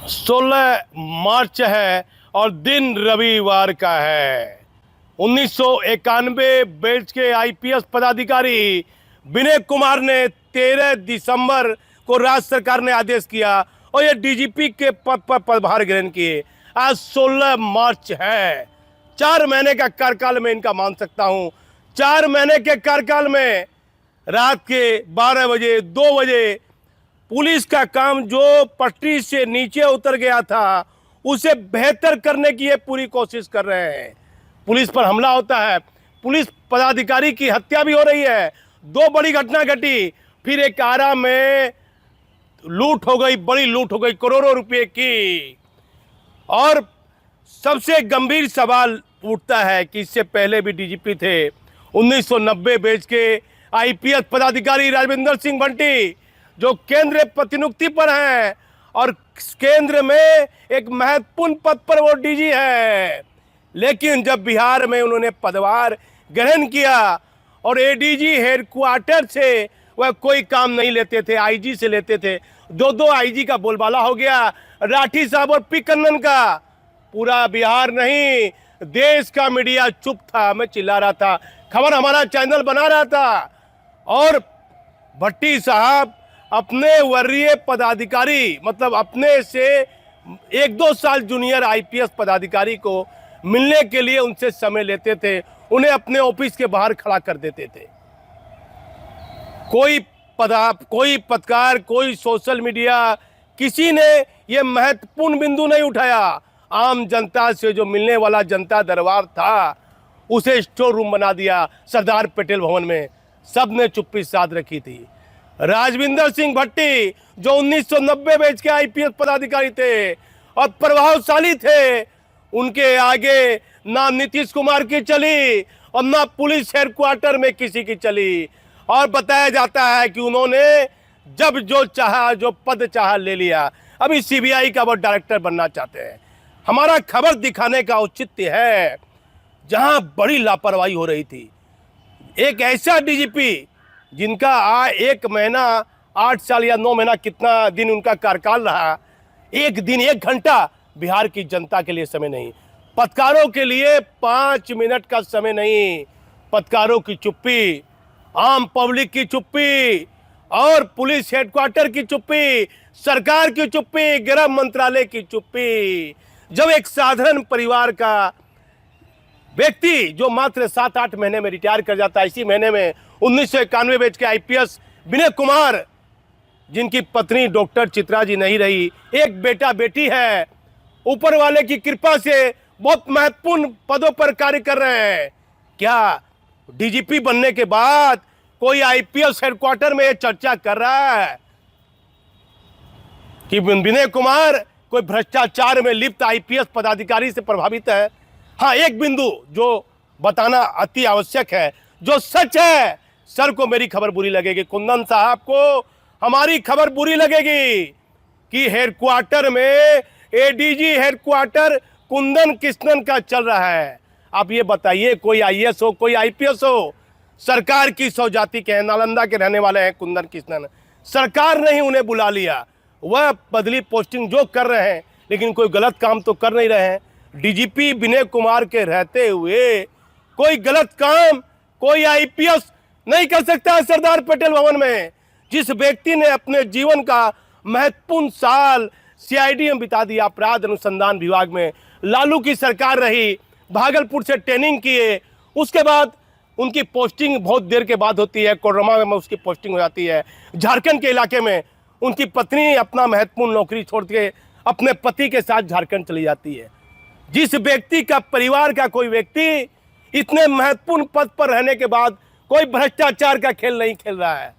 16 मार्च है और दिन रविवार का है। 1991 बैच के आईपीएस पदाधिकारी विनय कुमार ने 13 दिसंबर को राज्य सरकार ने आदेश किया और ये डीजीपी के पद पर पदभार ग्रहण किए। आज 16 मार्च है। 4 महीने का कार्यकाल में इनका मान सकता हूं। 4 महीने के कार्यकाल में रात के 12 बजे 2 बजे पुलिस का काम जो पटरी से नीचे उतर गया था उसे बेहतर करने की ये पूरी कोशिश कर रहे हैं। पुलिस पर हमला होता है, पुलिस पदाधिकारी की हत्या भी हो रही है। 2 बड़ी घटना घटी, फिर एक आरा में लूट हो गई, बड़ी लूट हो गई करोड़ों रुपए की। और सबसे गंभीर सवाल उठता है कि इससे पहले भी डीजीपी थे 1990 बैच के आईपीएस पदाधिकारी राजविंदर सिंह भट्टी जो केंद्र प्रतिनियुक्ति पर हैं और केंद्र में एक महत्वपूर्ण पद पर वो डीजी है। लेकिन जब बिहार में उन्होंने पदभार ग्रहण किया और एडीजी हेडक्वार्टर से वह कोई काम नहीं लेते थे, आईजी से लेते थे। 2 आईजी का बोलबाला हो गया, राठी साहब और पी कन्नन का। पूरा बिहार नहीं, देश का मीडिया चुप था। मैं चिल्ला रहा था, खबर हमारा चैनल बना रहा था। और भट्टी साहब अपने वरीय पदाधिकारी मतलब अपने से 1-2 साल जूनियर आईपीएस पदाधिकारी को मिलने के लिए उनसे समय लेते थे, उन्हें अपने ऑफिस के बाहर खड़ा कर देते थे। कोई पत्रकार, कोई सोशल मीडिया, किसी ने यह महत्वपूर्ण बिंदु नहीं उठाया। आम जनता से जो मिलने वाला जनता दरबार था उसे स्टोर रूम बना दिया सरदार पटेल भवन में। सबने चुप्पी साध रखी थी। राजविंदर सिंह भट्टी जो 1990 बैच के आईपीएस पदाधिकारी थे और प्रभावशाली थे, उनके आगे ना नीतीश कुमार की चली और ना पुलिस हेडक्वार्टर में किसी की चली। और बताया जाता है कि उन्होंने जब जो चाहा, जो पद चाहा ले लिया। अभी सीबीआई का वो डायरेक्टर बनना चाहते हैं। हमारा खबर दिखाने का औचित्य है जहां बड़ी लापरवाही हो रही थी। एक ऐसा डीजीपी जिनका 1 महीना 8 साल या 9 महीना कितना दिन उनका कार्यकाल रहा, एक दिन 1 घंटा बिहार की जनता के लिए समय नहीं, पत्रकारों के लिए 5 मिनट का समय नहीं। पत्रकारों की चुप्पी, आम पब्लिक की चुप्पी और पुलिस हेडक्वार्टर की चुप्पी, सरकार की चुप्पी, गृह मंत्रालय की चुप्पी। जब एक साधारण परिवार का व्यक्ति जो मात्र 7-8 महीने में रिटायर कर जाता है, इसी महीने में 1991 बैच के आईपीएस विनय कुमार जिनकी पत्नी डॉक्टर चित्रा जी नहीं रही, एक बेटा बेटी है, ऊपर वाले की कृपा से बहुत महत्वपूर्ण पदों पर कार्य कर रहे हैं। क्या डीजीपी बनने के बाद कोई आईपीएस हेडक्वार्टर में चर्चा कर रहा है कि विनय कुमार कोई भ्रष्टाचार में लिप्त आईपीएस पदाधिकारी से प्रभावित है? हाँ, एक बिंदु जो बताना अति आवश्यक है, जो सच है। सर को मेरी खबर बुरी लगेगी, कुंदन साहब को हमारी खबर बुरी लगेगी कि हेडक्वार्टर में एडीजी हेडक्वार्टर कुंदन कृष्णन का चल रहा है। अब ये बताइए, कोई आईएएस हो, कोई आईपीएस हो, सरकार की 100 जाति के हैं, नालंदा के रहने वाले हैं कुंदन कृष्णन। सरकार ने ही उन्हें बुला लिया। वह बदली पोस्टिंग जो कर रहे हैं, लेकिन कोई गलत काम तो कर नहीं रहे हैं। डीजीपी विनय कुमार के रहते हुए कोई गलत काम कोई आईपीएस नहीं कर सकता है सरदार पटेल भवन में। जिस व्यक्ति ने अपने जीवन का महत्वपूर्ण साल सीआईडी में बिता दिया, अपराध अनुसंधान विभाग में, लालू की सरकार रही, भागलपुर से ट्रेनिंग किए, उसके बाद उनकी पोस्टिंग बहुत देर के बाद होती है, कोडरमा में उसकी पोस्टिंग हो जाती है। झारखंड के इलाके में उनकी पत्नी अपना महत्वपूर्ण नौकरी छोड़ के अपने पति के साथ झारखंड चली जाती है। जिस व्यक्ति का परिवार का कोई व्यक्ति इतने महत्वपूर्ण पद पर रहने के बाद कोई भ्रष्टाचार का खेल नहीं खेल रहा है,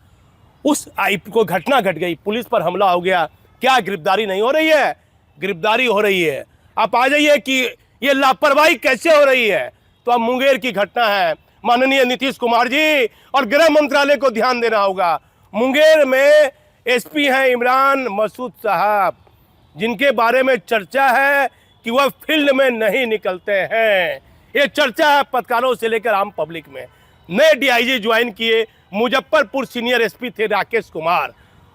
उस आईपी को घटना घट गई, पुलिस पर हमला हो गया, क्या गिरफ्तारी नहीं हो रही है? गिरफ्तारी हो रही है। आप आ जाइए कि ये लापरवाही कैसे हो रही है। तो अब मुंगेर की घटना है, माननीय नीतीश कुमार जी और गृह मंत्रालय को ध्यान देना होगा। मुंगेर में एसपी हैं इमरान मसूद साहब, जिनके बारे में चर्चा है कि वह फील्ड में नहीं निकलते हैं। ये चर्चा है पत्रकारों से लेकर आम पब्लिक में। नए डीआईजी ज्वाइन किए, मुजफ्फरपुर सीनियर एसपी थे राकेश कुमार,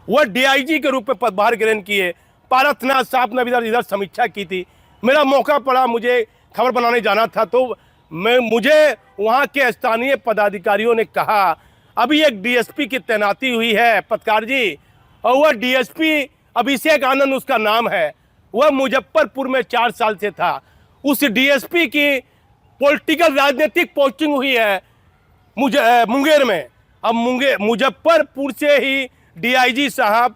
वह डीआईजी के रूप में पदभार ग्रहण किए। पारसनाथ साहब ने इधर समीक्षा की थी। मेरा मौका पड़ा, मुझे खबर बनाने जाना था, तो मुझे वहाँ के स्थानीय पदाधिकारियों ने कहा अभी एक डीएसपी की तैनाती हुई है पत्रकार जी, और वह डीएसपी अभिषेक आनंद उसका नाम है, वह मुजफ्फरपुर में 4 साल से था। उस डीएसपी की पॉलिटिकल राजनीतिक पोस्टिंग हुई है मुंगेर में। अब मुजफ्फरपुर से ही डीआईजी साहब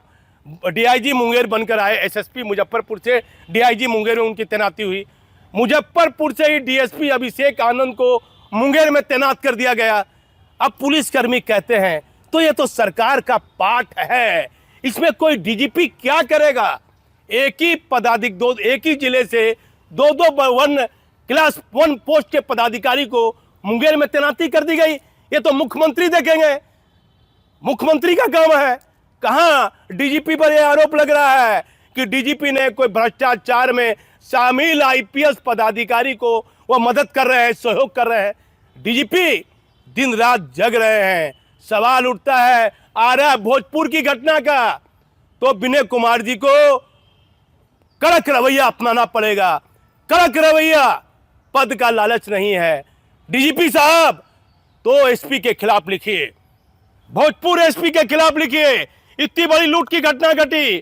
डीआईजी मुंगेर बनकर आए, एसएसपी मुजफ्फरपुर से डीआईजी मुंगेर में उनकी तैनाती हुई। मुजफ्फरपुर से ही डीएसपी अभिषेक आनंद को मुंगेर में तैनात कर दिया गया। अब पुलिसकर्मी कहते हैं तो ये तो सरकार का पाठ है, इसमें कोई डीजीपी क्या करेगा? एक ही जिले से दो क्लास 1 पोस्ट के पदाधिकारी को मुंगेर में तैनाती कर दी गई। ये तो मुख्यमंत्री देखेंगे, मुख्यमंत्री का काम है। कहां डीजीपी पर यह आरोप लग रहा है कि डीजीपी ने कोई भ्रष्टाचार में शामिल आईपीएस पदाधिकारी को वह मदद कर रहे हैं, सहयोग कर रहे हैं। डीजीपी दिन रात जग रहे हैं। सवाल उठता है आ रहा भोजपुर की घटना का, तो विनय कुमार जी को कड़क रवैया अपनाना पड़ेगा। कड़क रवैया, पद का लालच नहीं है। डीजीपी साहब तो एसपी के खिलाफ लिखिए, भोजपुर एसपी के खिलाफ लिखिए। इतनी बड़ी लूट की घटना घटी,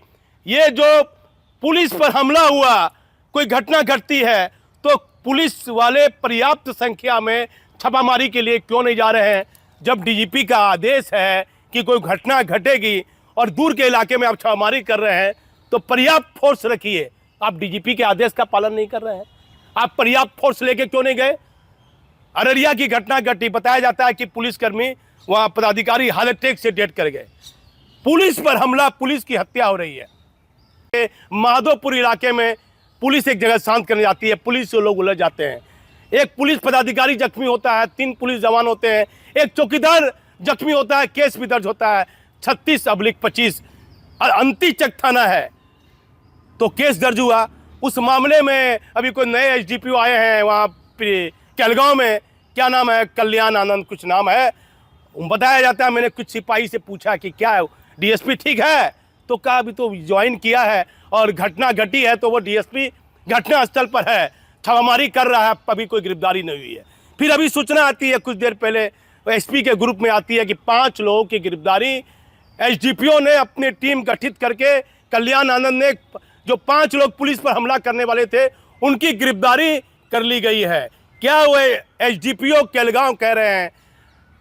ये जो पुलिस पर हमला हुआ, कोई घटना घटती है तो पुलिस वाले पर्याप्त संख्या में छापामारी के लिए क्यों नहीं जा रहे हैं? जब डीजीपी का आदेश है कि कोई घटना घटेगी और दूर के इलाके में आप छापामारी कर रहे हैं तो पर्याप्त फोर्स रखिए। आप डीजीपी के आदेश का पालन नहीं कर रहे हैं, आप पर्याप्त फोर्स लेके क्यों नहीं गए? अररिया की घटना घटी, बताया जाता है कि पुलिसकर्मी वहां पदाधिकारी हार्ट अटैक से डेथ कर गए। पुलिस पर हमला, पुलिस की हत्या हो रही है। माधोपुर इलाके में पुलिस एक जगह शांत करने जाती है, पुलिस से लोग उलझ जाते हैं। एक पुलिस पदाधिकारी जख्मी होता है, 3 पुलिस जवान होते हैं, एक चौकीदार जख्मी होता है, केस भी दर्ज होता है 36/25 अंतिचक थाना है, तो केस दर्ज हुआ। उस मामले में अभी कोई नए एसडीपीओ आए हैं वहाँ कहलगांव में, क्या नाम है, कल्याण आनंद कुछ नाम है, बताया जाता है। मैंने कुछ सिपाही से पूछा कि क्या है डीएसपी ठीक है, तो कहा अभी तो ज्वाइन किया है और घटना घटी है तो वो डीएसपी घटना स्थल पर है, छापामारी कर रहा है, अभी कोई गिरफ्तारी नहीं हुई है। फिर अभी सूचना आती है कुछ देर पहले एसपी के ग्रुप में आती है कि 5 लोगों की गिरफ्तारी एसडीपीओ ने अपनी टीम गठित करके, कल्याण आनंद ने, जो 5 लोग पुलिस पर हमला करने वाले थे उनकी गिरफ्तारी कर ली गई है। क्या वो एसडीपीओ केलगांव कह रहे हैं,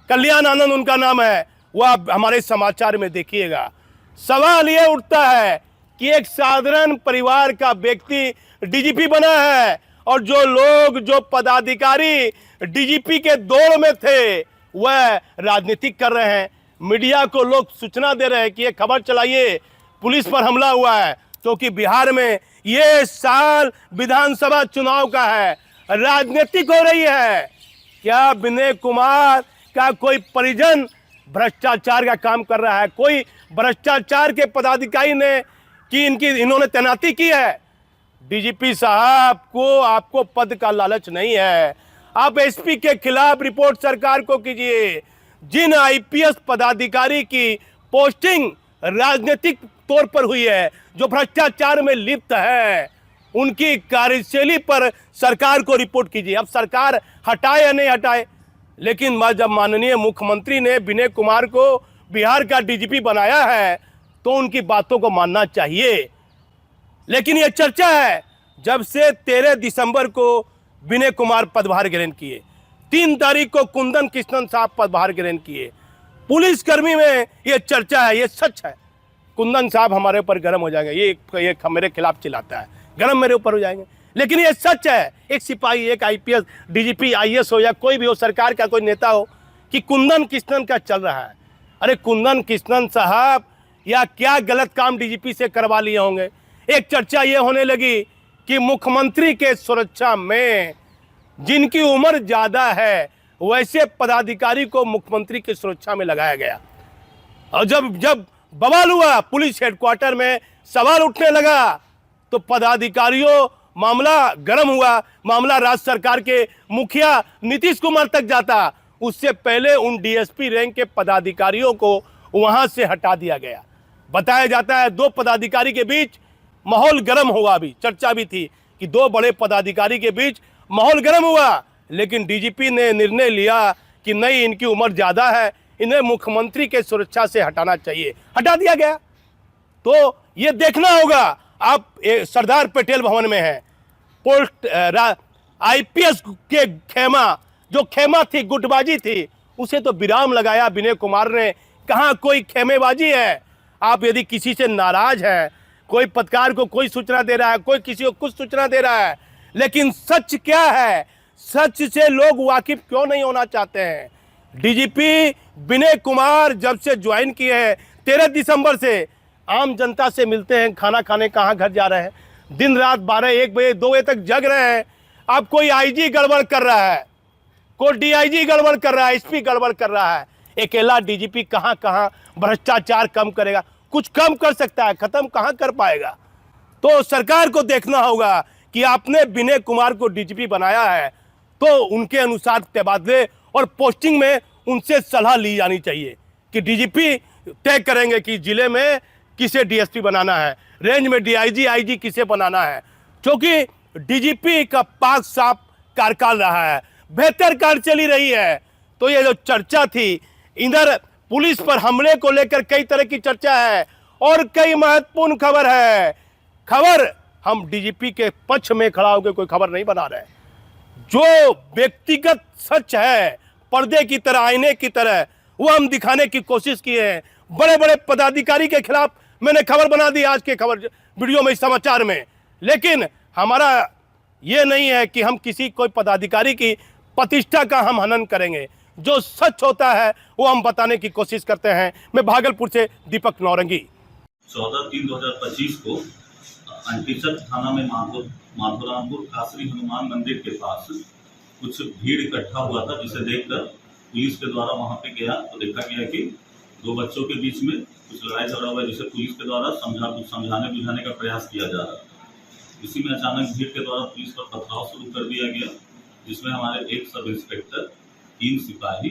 कल्याण आनंद उनका नाम है, वह आप हमारे समाचार में देखिएगा। सवाल ये उठता है कि एक साधारण परिवार का व्यक्ति डीजीपी बना है और जो पदाधिकारी डीजीपी के दौर में थे वह राजनीतिक कर रहे हैं। मीडिया को लोग सूचना दे रहे हैं कि ये खबर चलाइए पुलिस पर हमला हुआ है, क्योंकि बिहार में ये साल विधानसभा चुनाव का है, राजनीतिक हो रही है। क्या विनय कुमार का कोई परिजन भ्रष्टाचार का काम कर रहा है? कोई भ्रष्टाचार के पदाधिकारी ने कि इन्होंने तैनाती की है? डीजीपी साहब को, आपको पद का लालच नहीं है। आप एसपी के खिलाफ रिपोर्ट सरकार को कीजिए। जिन आईपीएस पदाधिकारी की पोस्टिंग राजनीतिक तौर पर हुई है, जो भ्रष्टाचार में लिप्त है, उनकी कार्यशैली पर सरकार को रिपोर्ट कीजिए। अब सरकार हटाए या नहीं हटाए, लेकिन जब माननीय मुख्यमंत्री ने विनय कुमार को बिहार का डीजीपी बनाया है तो उनकी बातों को मानना चाहिए। लेकिन यह चर्चा है जब से 13 दिसंबर को विनय कुमार पदभार ग्रहण किए, 3 तारीख को कुंदन कृष्णन साहब पदभार ग्रहण किए। पुलिसकर्मी में यह चर्चा है, यह सच है। कुंदन साहब हमारे ऊपर गर्म हो जाएंगे, ये मेरे खिलाफ चिल्लाता है, गर्म मेरे ऊपर हो जाएंगे, लेकिन ये सच है। एक सिपाही, एक आईपीएस, डीजीपी, आईएएस हो या कोई भी हो, सरकार का कोई नेता हो, कि कुंदन कृष्णन का चल रहा है। अरे कुंदन कृष्णन साहब या क्या गलत काम डीजीपी से करवा लिए होंगे? एक चर्चा ये होने लगी कि मुख्यमंत्री के सुरक्षा में जिनकी उम्र ज्यादा है वैसे पदाधिकारी को मुख्यमंत्री की सुरक्षा में लगाया गया। और जब बवाल हुआ पुलिस हेडक्वार्टर में, सवाल उठने लगा, तो पदाधिकारियों, मामला गर्म हुआ, मामला राज्य सरकार के मुखिया नीतीश कुमार तक जाता। उससे पहले उन डीएसपी रैंक के पदाधिकारियों को वहां से हटा दिया गया। बताया जाता है 2 पदाधिकारी के बीच माहौल गर्म हुआ, अभी चर्चा भी थी कि दो बड़े पदाधिकारी के बीच माहौल गर्म हुआ, लेकिन डीजीपी ने निर्णय लिया कि नहीं, इनकी उम्र ज़्यादा है, इन्हें मुख्यमंत्री के सुरक्षा से हटाना चाहिए, हटा दिया गया। तो ये देखना होगा, आप सरदार पटेल भवन में हैं, पोस्ट आईपीएस के जो खेमा थी, गुटबाजी थी, उसे तो विराम लगाया विनय कुमार ने। कहाँ कोई खेमेबाजी है? आप यदि किसी से नाराज हैं, कोई पत्रकार को कोई सूचना दे रहा है, कोई किसी को कुछ सूचना दे रहा है, लेकिन सच क्या है, सच से लोग वाकिफ क्यों नहीं होना चाहते हैं? डीजीपी विनय कुमार जब से ज्वाइन किए हैं 13 दिसंबर से आम जनता से मिलते हैं, खाना खाने कहाँ घर जा रहे हैं, दिन रात 12-1 बजे 2 बजे तक जग रहे हैं। अब कोई आईजी गड़बड़ कर रहा है, कोई डीआईजी गड़बड़ कर रहा है, एसपी गड़बड़ कर रहा है, अकेला डीजीपी कहाँ कहाँ भ्रष्टाचार कम करेगा? कुछ कम कर सकता है, खत्म कहाँ कर पाएगा? तो सरकार को देखना होगा कि आपने विनय कुमार को डीजीपी बनाया है तो उनके अनुसार तबादले और पोस्टिंग में उनसे सलाह ली जानी चाहिए कि डीजीपी तय करेंगे कि जिले में किसे डीएसपी बनाना है, रेंज में डीआईजी आईजी किसे बनाना है, क्योंकि डीजीपी का पाक साफ कार्यकाल रहा है, बेहतर कार्य चली रही है। तो ये जो चर्चा थी, इधर पुलिस पर हमले को लेकर कई तरह की चर्चा है और कई महत्वपूर्ण खबर है। खबर हम डीजीपी के पक्ष में खड़ा होकर कोई खबर नहीं बना रहे, जो व्यक्तिगत सच है पर्दे की तरह, आईने की तरह, वो हम दिखाने की कोशिश किए हैं। बड़े बड़े पदाधिकारी के खिलाफ मैंने खबर बना दी आज के खबर वीडियो में, समाचार में, लेकिन हमारा ये नहीं है कि हम किसी कोई पदाधिकारी की प्रतिष्ठा का हम हनन करेंगे। जो सच होता है वो हम बताने की कोशिश करते हैं। मैं भागलपुर से दीपक नौरंगी। 14/3/2025 को अंटीचक थाना में माधोरामपुर कासरी हनुमान मंदिर के पास कुछ भीड़ इकट्ठा हुआ था, जिसे देखकर पुलिस के द्वारा वहां पे गया तो देखा गया कि दो बच्चों के बीच में कुछ लड़ाई झगड़ा हुआ, जिसे पुलिस के द्वारा समझाने बुझाने का प्रयास किया जा रहा। इसी में अचानक भीड़ के द्वारा पुलिस पर पथराव शुरू कर दिया गया, जिसमें हमारे एक सब इंस्पेक्टर, 3 सिपाही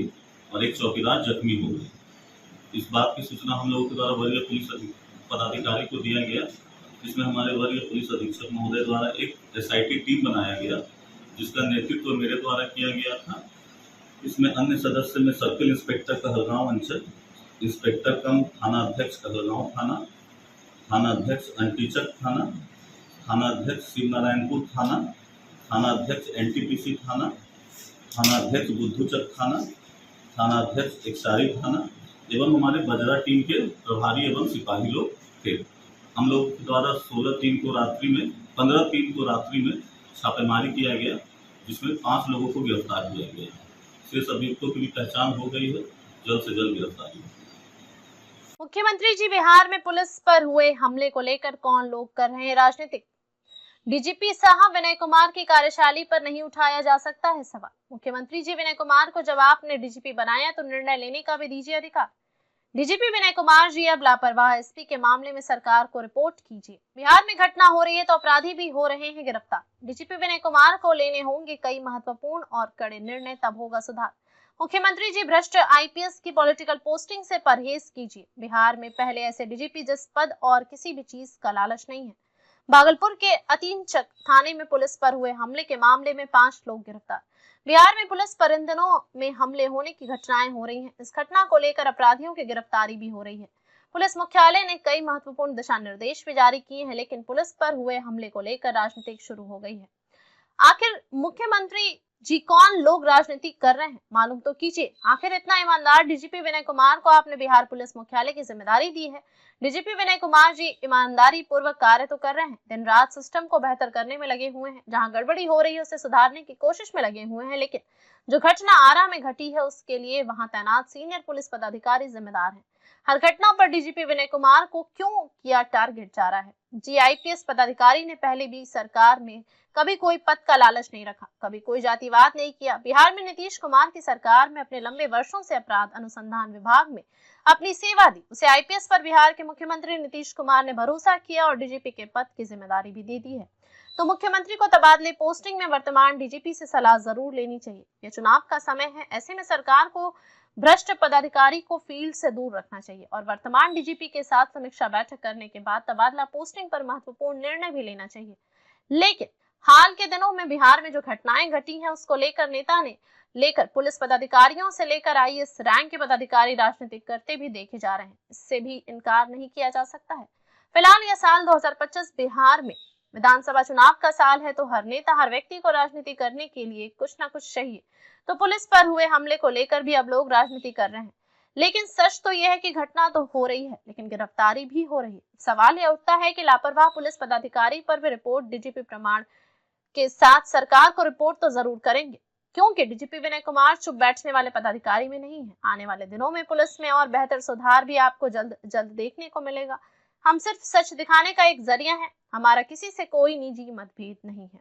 और एक चौकीदार जख्मी हो गए। इस बात की सूचना हम लोगों के द्वारा वरीय पुलिस पदाधिकारी को दिया गया, जिसमें हमारे वरीय पुलिस अधीक्षक महोदय द्वारा एक एसआईटी टीम बनाया गया, जिसका नेतृत्व मेरे द्वारा किया गया था। इसमें अन्य सदस्य में सर्किल इंस्पेक्टर कहलगांव अंचल, इंस्पेक्टर कम थाना अध्यक्ष कहलगांव थाना, थाना अध्यक्ष अंटीचक थाना, थाना अध्यक्ष शिवनारायणपुर थाना, थाना अध्यक्ष एनटीपीसी थाना, थाना अध्यक्ष बुद्धूचक थाना, थाना अध्यक्ष एकसारी थाना एवं हमारे बजरा टीम के प्रभारी एवं सिपाही लोग थे। हम लोग द्वारा 15 3 को रात्रि में छापेमारी किया गया, जिसमें 5 लोगों को गिरफ्तार किया गया। शेष अभियुक्तों की भी पहचान हो गई है, जल्द से जल्द गिरफ्तारी। मुख्यमंत्री जी, बिहार में पुलिस पर हुए हमले को लेकर कौन लोग कर रहे हैं राजनीतिक? डीजीपी साहब विनय कुमार की कार्यशैली पर नहीं उठाया जा सकता है सवाल। मुख्यमंत्री जी, विनय कुमार को जब आपने डीजीपी बनाया तो निर्णय लेने का भी दीजिए अधिकार। डीजीपी विनय कुमार जी, अब लापरवाह एसपी के मामले में सरकार को रिपोर्ट कीजिए। बिहार में घटना हो रही है तो अपराधी भी हो रहे हैं गिरफ्तार। डीजीपी विनय कुमार को लेने होंगे कई महत्वपूर्ण और कड़े निर्णय, तब होगा सुधार। मुख्यमंत्री जी, भ्रष्ट आईपीएस की पॉलिटिकल पोस्टिंग से परहेज कीजिए। बिहार में पहले ऐसे डीजीपी जिस पद और किसी भी चीज का लालच नहीं है। भागलपुर के अतीनचक थाने में पुलिस पर हुए हमले के मामले में 5 लोग गिरफ्तार। बिहार में पुलिस पर इन दिनों में हमले होने की घटनाएं हो रही हैं। इस घटना को लेकर अपराधियों की गिरफ्तारी भी हो रही है। पुलिस मुख्यालय ने कई महत्वपूर्ण दिशा निर्देश भी जारी किए हैं, लेकिन पुलिस पर हुए हमले को लेकर राजनीति शुरू हो गई है। आखिर मुख्यमंत्री जी, कौन लोग राजनीति कर रहे हैं, मालूम तो कीजिए। आखिर इतना ईमानदार डीजीपी विनय कुमार को आपने बिहार पुलिस मुख्यालय की जिम्मेदारी दी है। डीजीपी विनय कुमार जी ईमानदारी पूर्वक कार्य तो कर रहे हैं, दिन रात सिस्टम को बेहतर करने में लगे हुए हैं। जहां गड़बड़ी हो रही है उसे सुधारने की कोशिश में लगे हुए हैं, लेकिन जो घटना आरा में घटी है उसके लिए वहां तैनात सीनियर पुलिस पदाधिकारी जिम्मेदार हैं। हर घटना पर डीजीपी विनय कुमार को क्यों किया टारगेट जा रहा है? जी, आईपीएस पदाधिकारी ने पहले भी सरकार में कभी कोई पद का लालच नहीं रखा, कभी कोई जातिवाद नहीं किया। बिहार में नीतीश कुमार की सरकार में अपने लंबे वर्षों से अपराध अनुसंधान विभाग में अपनी सेवा दी। उसे आईपीएस पर बिहार के मुख्यमंत्री नीतीश कुमार ने भरोसा किया और डीजीपी के पद की जिम्मेदारी भी दे दी है। तो मुख्यमंत्री को तबादले पोस्टिंग में वर्तमान डीजीपी से सलाह जरूर लेनी चाहिए। यह चुनाव का समय है, ऐसे में सरकार को भ्रष्ट पदाधिकारी को फील्ड से दूर रखना चाहिए और वर्तमान डीजीपी के साथ समीक्षा बैठक करने के बाद तबादला पोस्टिंग पर महत्वपूर्ण निर्णय भी लेना चाहिए। लेकिन हाल के दिनों में बिहार में जो घटनाएं घटी हैं उसको लेकर पुलिस पदाधिकारियों से लेकर आईएएस रैंक के पदाधिकारी राजनीति करते भी देखे जा रहे हैं। इससे भी इनकार नहीं किया जा सकता है। फिलहाल यह साल 2025 बिहार में विधानसभा चुनाव का साल है, तो हर नेता, हर व्यक्ति को राजनीति करने के लिए कुछ ना कुछ चाहिए। तो पुलिस पर हुए हमले को लेकर भी अब लोग राजनीति कर रहे हैं, लेकिन सच तो यह है कि घटना तो हो रही है, लेकिन गिरफ्तारी भी हो रही है। सवाल यह उठता है कि लापरवाह पुलिस पदाधिकारी पर भी रिपोर्ट डीजीपी प्रमाण के साथ सरकार को रिपोर्ट तो जरूर करेंगे, क्योंकि डीजीपी विनय कुमार चुप बैठने वाले पदाधिकारी में नहीं है। आने वाले दिनों में पुलिस में और बेहतर सुधार भी आपको जल्द देखने को मिलेगा। हम सिर्फ सच दिखाने का एक जरिया है, हमारा किसी से कोई निजी मतभेद नहीं है।